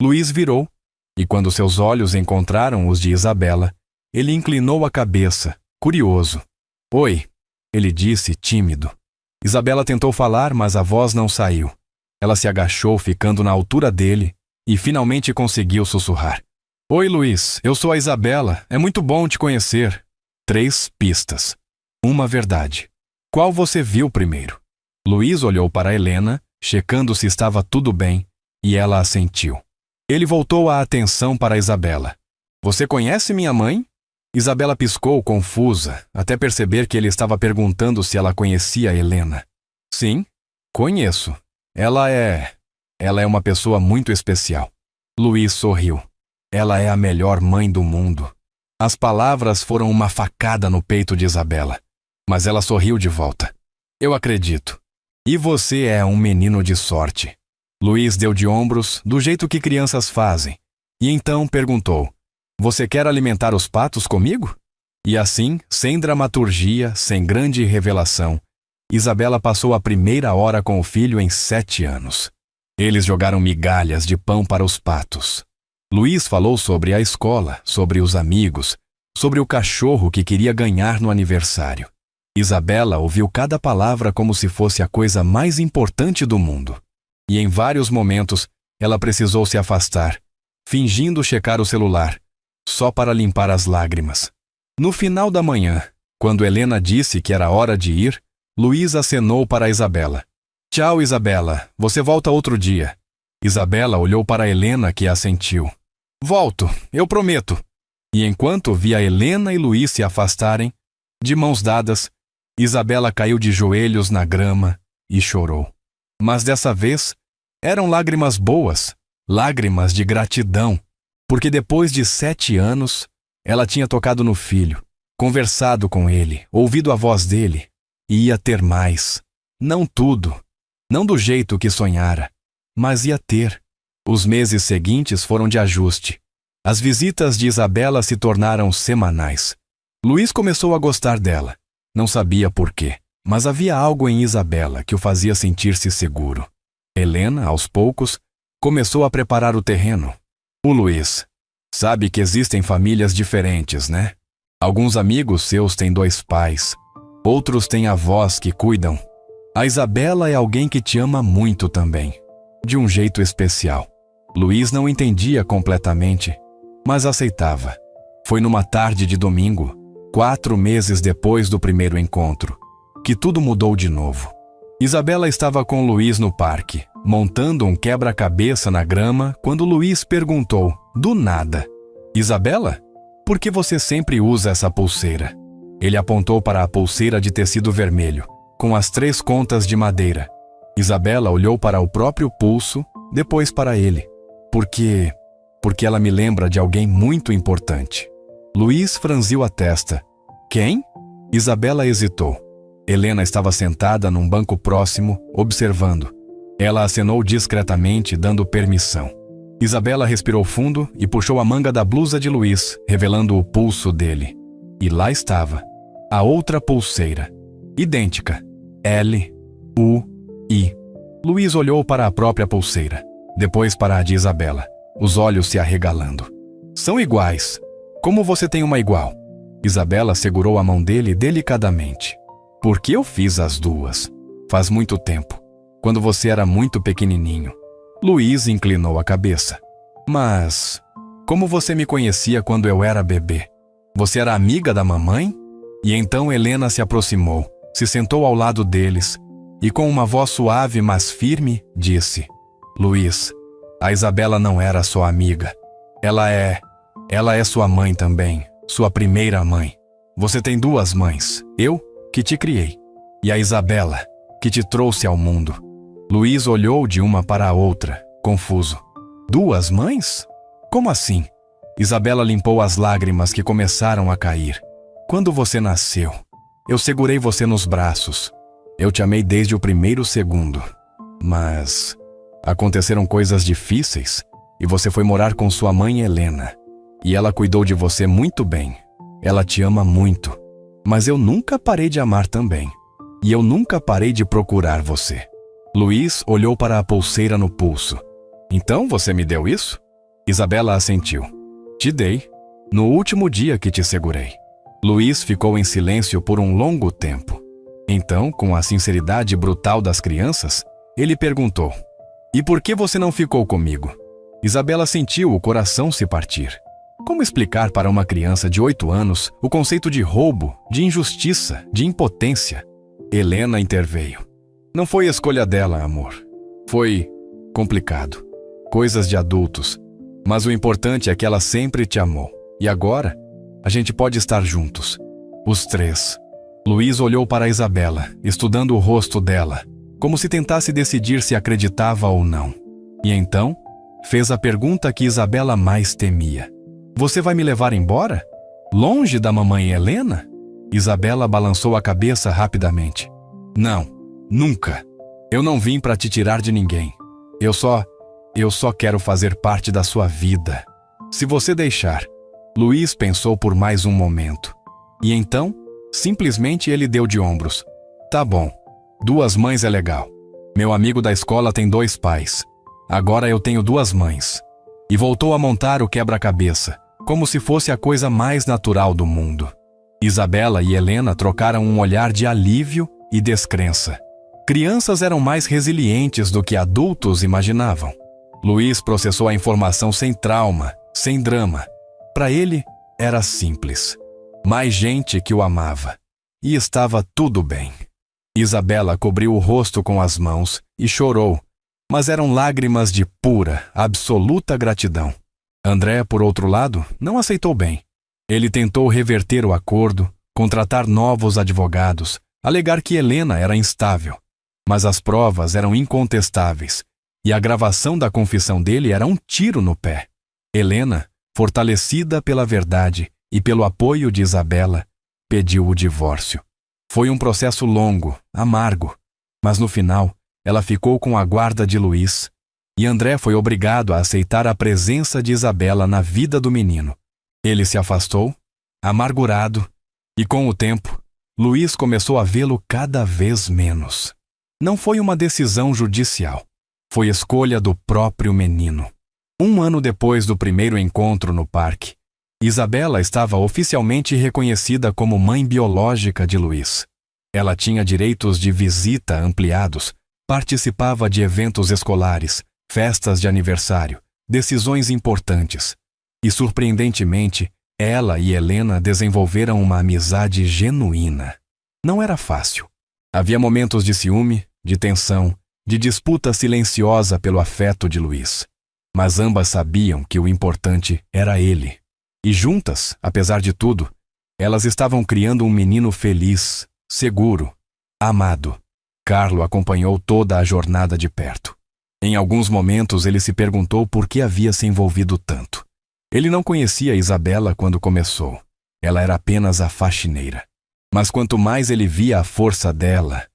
Luiz virou, e quando seus olhos encontraram os de Isabela, ele inclinou a cabeça, curioso. Oi, ele disse, tímido. Isabela tentou falar, mas a voz não saiu. Ela se agachou, ficando na altura dele, e finalmente conseguiu sussurrar. Oi, Luiz, eu sou a Isabela, é muito bom te conhecer. 3 pistas. Uma verdade. Qual você viu primeiro? Luiz olhou para Helena, checando se estava tudo bem, e ela assentiu. Ele voltou a atenção para Isabela. Você conhece minha mãe? Isabela piscou, confusa, até perceber que ele estava perguntando se ela conhecia Helena. Sim, conheço. Ela é uma pessoa muito especial. Luiz sorriu. Ela é a melhor mãe do mundo. As palavras foram uma facada no peito de Isabela, mas ela sorriu de volta. Eu acredito. E você é um menino de sorte. Luiz deu de ombros, do jeito que crianças fazem, e então perguntou. Você quer alimentar os patos comigo? E assim, sem dramaturgia, sem grande revelação, Isabela passou a primeira hora com o filho em 7 anos. Eles jogaram migalhas de pão para os patos. Luiz falou sobre a escola, sobre os amigos, sobre o cachorro que queria ganhar no aniversário. Isabela ouviu cada palavra como se fosse a coisa mais importante do mundo. E em vários momentos, ela precisou se afastar, fingindo checar o celular, só para limpar as lágrimas. No final da manhã, quando Helena disse que era hora de ir, Luiz acenou para Isabela. Tchau, Isabela, você volta outro dia. Isabela olhou para Helena, que assentiu. Volto, eu prometo. E enquanto via Helena e Luiz se afastarem, de mãos dadas, Isabela caiu de joelhos na grama e chorou. Mas dessa vez, eram lágrimas boas, lágrimas de gratidão, porque depois de 7 anos, ela tinha tocado no filho, conversado com ele, ouvido a voz dele, e ia ter mais. Não tudo, não do jeito que sonhara, mas ia ter. Os meses seguintes foram de ajuste. As visitas de Isabela se tornaram semanais. Luiz começou a gostar dela. Não sabia por quê, mas havia algo em Isabela que o fazia sentir-se seguro. Helena, aos poucos, começou a preparar o terreno. O Luiz. Sabe que existem famílias diferentes, né? Alguns amigos seus têm 2 pais. Outros têm avós que cuidam. A Isabela é alguém que te ama muito também. De um jeito especial. Luiz não entendia completamente, mas aceitava. Foi numa tarde de domingo, 4 meses depois do primeiro encontro, que tudo mudou de novo. Isabela estava com Luiz no parque, montando um quebra-cabeça na grama, quando Luiz perguntou, do nada: Isabela, por que você sempre usa essa pulseira? Ele apontou para a pulseira de tecido vermelho, com as 3 contas de madeira. Isabela olhou para o próprio pulso, depois para ele. Porque ela me lembra de alguém muito importante. Luiz franziu a testa. Quem? Isabela hesitou. Helena estava sentada num banco próximo, observando. Ela acenou discretamente, dando permissão. Isabela respirou fundo e puxou a manga da blusa de Luiz, revelando o pulso dele. E lá estava, a outra pulseira, idêntica, L-U-I. Luiz olhou para a própria pulseira, depois para a de Isabela, os olhos se arregalando. São iguais. Como você tem uma igual? Isabela segurou a mão dele delicadamente. Porque eu fiz as 2. Faz muito tempo, quando você era muito pequenininho. Luiz inclinou a cabeça. Mas, como você me conhecia quando eu era bebê? Você era amiga da mamãe? E então Helena se aproximou, se sentou ao lado deles e com uma voz suave mas firme, disse: Luiz, a Isabela não era só amiga. Ela é sua mãe também, sua primeira mãe. Você tem 2 mães, eu, que te criei, e a Isabela, que te trouxe ao mundo. Luiz olhou de uma para a outra, confuso. 2 mães? Como assim? Isabela limpou as lágrimas que começaram a cair. Quando você nasceu, eu segurei você nos braços. Eu te amei desde o primeiro segundo. Mas aconteceram coisas difíceis e você foi morar com sua mãe Helena. E ela cuidou de você muito bem. Ela te ama muito. Mas eu nunca parei de amar também. E eu nunca parei de procurar você. Luiz olhou para a pulseira no pulso. Então você me deu isso? Isabela assentiu. Te dei, no último dia que te segurei. Luiz ficou em silêncio por um longo tempo. Então, com a sinceridade brutal das crianças, ele perguntou: E por que você não ficou comigo? Isabela sentiu o coração se partir. Como explicar para uma criança de 8 anos o conceito de roubo, de injustiça, de impotência? Helena interveio. Não foi escolha dela, amor. Foi complicado. Coisas de adultos. Mas o importante é que ela sempre te amou. E agora, a gente pode estar juntos. Os 3. Luiz olhou para Isabela, estudando o rosto dela, como se tentasse decidir se acreditava ou não. E então, fez a pergunta que Isabela mais temia. Você vai me levar embora? Longe da mamãe Helena? Isabela balançou a cabeça rapidamente. Não, nunca. Eu não vim para te tirar de ninguém. Eu só quero fazer parte da sua vida. Se você deixar. Luiz pensou por mais um momento. E então, simplesmente ele deu de ombros. Tá bom. 2 mães é legal. Meu amigo da escola tem 2 pais. Agora eu tenho 2 mães. E voltou a montar o quebra-cabeça, como se fosse a coisa mais natural do mundo. Isabela e Helena trocaram um olhar de alívio e descrença. Crianças eram mais resilientes do que adultos imaginavam. Luiz processou a informação sem trauma, sem drama. Para ele, era simples. Mais gente que o amava. E estava tudo bem. Isabela cobriu o rosto com as mãos e chorou, mas eram lágrimas de pura, absoluta gratidão. André, por outro lado, não aceitou bem. Ele tentou reverter o acordo, contratar novos advogados, alegar que Helena era instável. Mas as provas eram incontestáveis, e a gravação da confissão dele era um tiro no pé. Helena, fortalecida pela verdade e pelo apoio de Isabela, pediu o divórcio. Foi um processo longo, amargo, mas no final ela ficou com a guarda de Luiz, e André foi obrigado a aceitar a presença de Isabela na vida do menino. Ele se afastou, amargurado, e com o tempo, Luiz começou a vê-lo cada vez menos. Não foi uma decisão judicial, foi escolha do próprio menino. 1 ano depois do primeiro encontro no parque, Isabela estava oficialmente reconhecida como mãe biológica de Luiz. Ela tinha direitos de visita ampliados, participava de eventos escolares, festas de aniversário, decisões importantes. E, surpreendentemente, ela e Helena desenvolveram uma amizade genuína. Não era fácil. Havia momentos de ciúme, de tensão, de disputa silenciosa pelo afeto de Luiz. Mas ambas sabiam que o importante era ele. E juntas, apesar de tudo, elas estavam criando um menino feliz, seguro, amado. Carlo acompanhou toda a jornada de perto. Em alguns momentos ele se perguntou por que havia se envolvido tanto. Ele não conhecia Isabela quando começou. Ela era apenas a faxineira. Mas quanto mais ele via a força dela,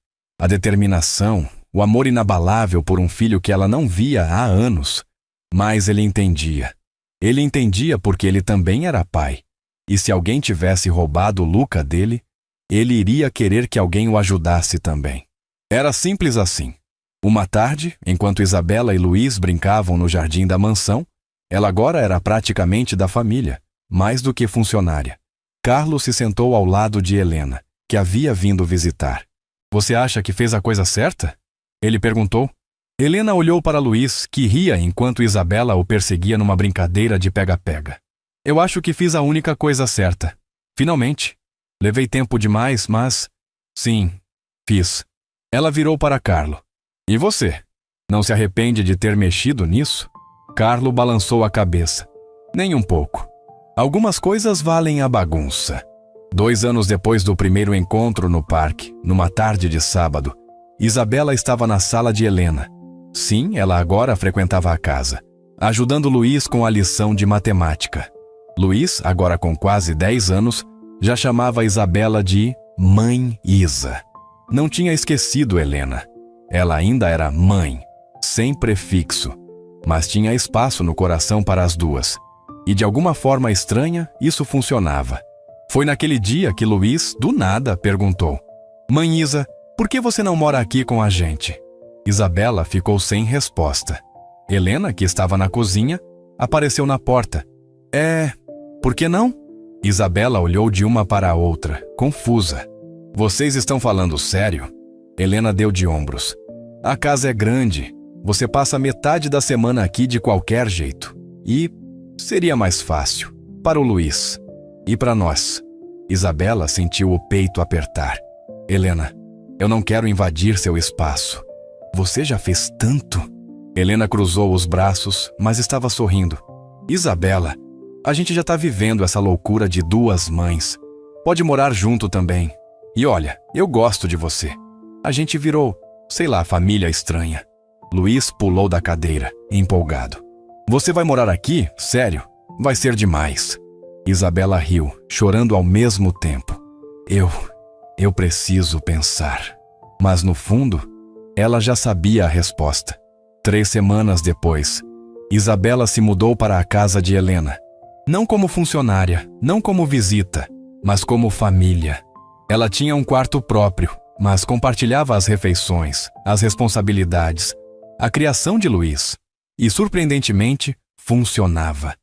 a determinação, o amor inabalável por um filho que ela não via há anos, mais ele entendia. Ele entendia porque ele também era pai. E se alguém tivesse roubado o Luca dele, ele iria querer que alguém o ajudasse também. Era simples assim. Uma tarde, enquanto Isabela e Luiz brincavam no jardim da mansão, ela agora era praticamente da família, mais do que funcionária. Carlo se sentou ao lado de Helena, que havia vindo visitar. "Você acha que fez a coisa certa?" ele perguntou. Helena olhou para Luiz, que ria enquanto Isabela o perseguia numa brincadeira de pega-pega. "Eu acho que fiz a única coisa certa. Finalmente. Levei tempo demais, mas... sim, fiz." Ela virou para Carlo. "E você? Não se arrepende de ter mexido nisso?" Carlo balançou a cabeça. "Nem um pouco. Algumas coisas valem a bagunça." 2 anos depois do primeiro encontro no parque, numa tarde de sábado, Isabela estava na sala de Helena. Sim, ela agora frequentava a casa, ajudando Luiz com a lição de matemática. Luiz, agora com quase 10 anos, já chamava Isabela de Mãe Isa. Não tinha esquecido Helena. Ela ainda era mãe, sem prefixo, mas tinha espaço no coração para as duas. E de alguma forma estranha, isso funcionava. Foi naquele dia que Luiz, do nada, perguntou: "Mãe Isa, por que você não mora aqui com a gente?" Isabela ficou sem resposta. Helena, que estava na cozinha, apareceu na porta. Por que não?" Isabela olhou de uma para a outra, confusa. "Vocês estão falando sério?" Helena deu de ombros. "A casa é grande. Você passa metade da semana aqui de qualquer jeito. E seria mais fácil. Para o Luiz. E para nós." Isabela sentiu o peito apertar. "Helena, eu não quero invadir seu espaço. Você já fez tanto." Helena cruzou os braços, mas estava sorrindo. "Isabela, a gente já está vivendo essa loucura de 2 mães. Pode morar junto também. E olha, eu gosto de você. A gente virou, sei lá, família estranha." Luiz pulou da cadeira, empolgado. "Você vai morar aqui? Sério? Vai ser demais." Isabela riu, chorando ao mesmo tempo. Eu preciso pensar." Mas no fundo, ela já sabia a resposta. 3 semanas depois, Isabela se mudou para a casa de Helena. Não como funcionária, não como visita, mas como família. Ela tinha um quarto próprio, mas compartilhava as refeições, as responsabilidades, a criação de Luiz. E, surpreendentemente, funcionava.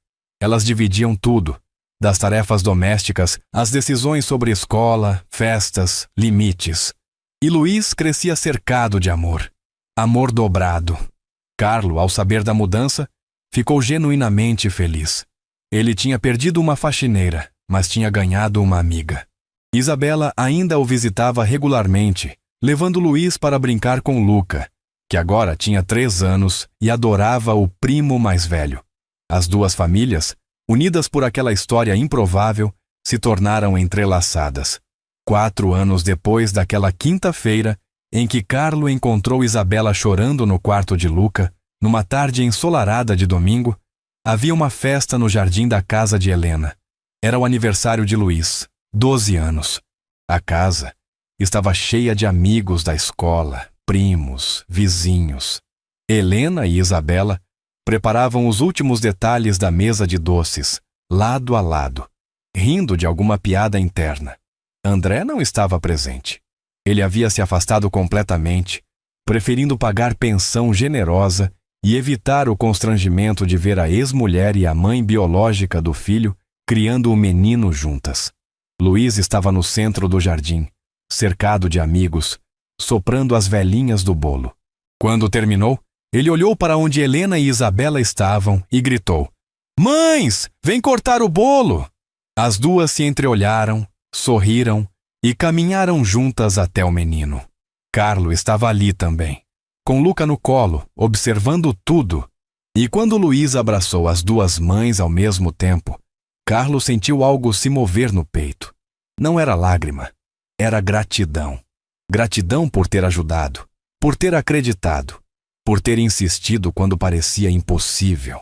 Elas dividiam tudo, das tarefas domésticas às decisões sobre escola, festas, limites. E Luiz crescia cercado de amor. Amor dobrado. Carlo, ao saber da mudança, ficou genuinamente feliz. Ele tinha perdido uma faxineira, mas tinha ganhado uma amiga. Isabela ainda o visitava regularmente, levando Luiz para brincar com Luca, que agora tinha 3 anos e adorava o primo mais velho. As duas famílias, unidas por aquela história improvável, se tornaram entrelaçadas. 4 anos depois daquela quinta-feira em que Carlo encontrou Isabela chorando no quarto de Luca, numa tarde ensolarada de domingo, havia uma festa no jardim da casa de Helena. Era o aniversário de Luiz, 12 anos. A casa estava cheia de amigos da escola, primos, vizinhos. Helena e Isabela preparavam os últimos detalhes da mesa de doces, lado a lado, rindo de alguma piada interna. André não estava presente. Ele havia se afastado completamente, preferindo pagar pensão generosa e evitar o constrangimento de ver a ex-mulher e a mãe biológica do filho criando o menino juntas. Luiz estava no centro do jardim, cercado de amigos, soprando as velhinhas do bolo. Quando terminou, ele olhou para onde Helena e Isabela estavam e gritou: "Mães, vem cortar o bolo!" As duas se entreolharam, sorriram e caminharam juntas até o menino. Carlo estava ali também, com Luca no colo, observando tudo. E quando Luiz abraçou as duas mães ao mesmo tempo, Carlo sentiu algo se mover no peito. Não era lágrima, era gratidão. Gratidão por ter ajudado, por ter acreditado, por ter insistido quando parecia impossível.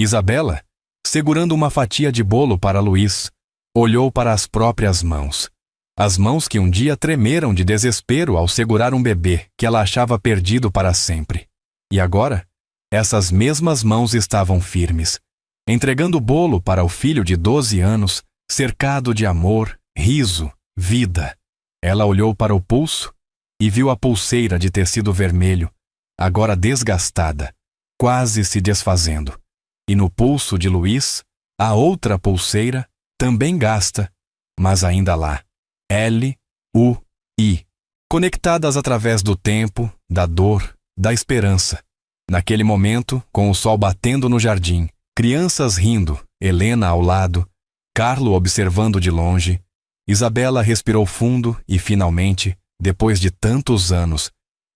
Isabela, segurando uma fatia de bolo para Luiz, olhou para as próprias mãos. As mãos que um dia tremeram de desespero ao segurar um bebê que ela achava perdido para sempre. E agora, essas mesmas mãos estavam firmes, entregando o bolo para o filho de 12 anos, cercado de amor, riso, vida. Ela olhou para o pulso e viu a pulseira de tecido vermelho, agora desgastada, quase se desfazendo. E no pulso de Luiz, a outra pulseira, também gasta, mas ainda lá. L-U-I, conectadas através do tempo, da dor, da esperança. Naquele momento, com o sol batendo no jardim, crianças rindo, Helena ao lado, Carlo observando de longe, Isabela respirou fundo e, finalmente, depois de tantos anos,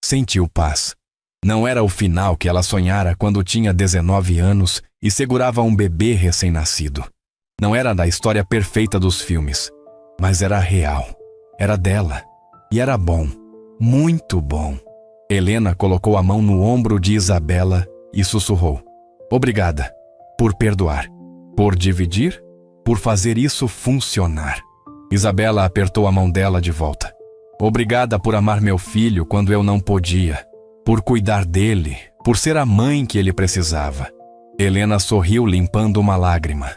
sentiu paz. Não era o final que ela sonhara quando tinha 19 anos e segurava um bebê recém-nascido. Não era da história perfeita dos filmes, mas era real. Era dela. E era bom. Muito bom. Helena colocou a mão no ombro de Isabela e sussurrou: "Obrigada. Por perdoar. Por dividir. Por fazer isso funcionar." Isabela apertou a mão dela de volta. "Obrigada por amar meu filho quando eu não podia. Por cuidar dele. Por ser a mãe que ele precisava." Helena sorriu limpando uma lágrima.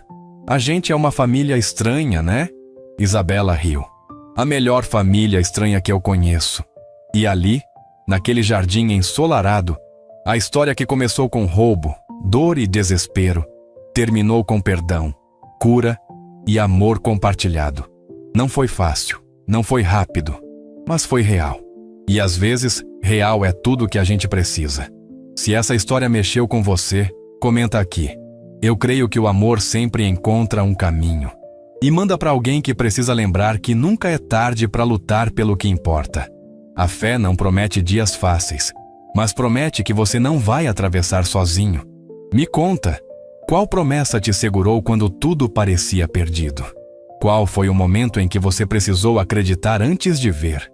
"A gente é uma família estranha, né?" Isabela riu. "A melhor família estranha que eu conheço." E ali, naquele jardim ensolarado, a história que começou com roubo, dor e desespero, terminou com perdão, cura e amor compartilhado. Não foi fácil, não foi rápido, mas foi real. E às vezes, real é tudo o que a gente precisa. Se essa história mexeu com você, comenta aqui. Eu creio que o amor sempre encontra um caminho. E manda para alguém que precisa lembrar que nunca é tarde para lutar pelo que importa. A fé não promete dias fáceis, mas promete que você não vai atravessar sozinho. Me conta, qual promessa te segurou quando tudo parecia perdido? Qual foi o momento em que você precisou acreditar antes de ver?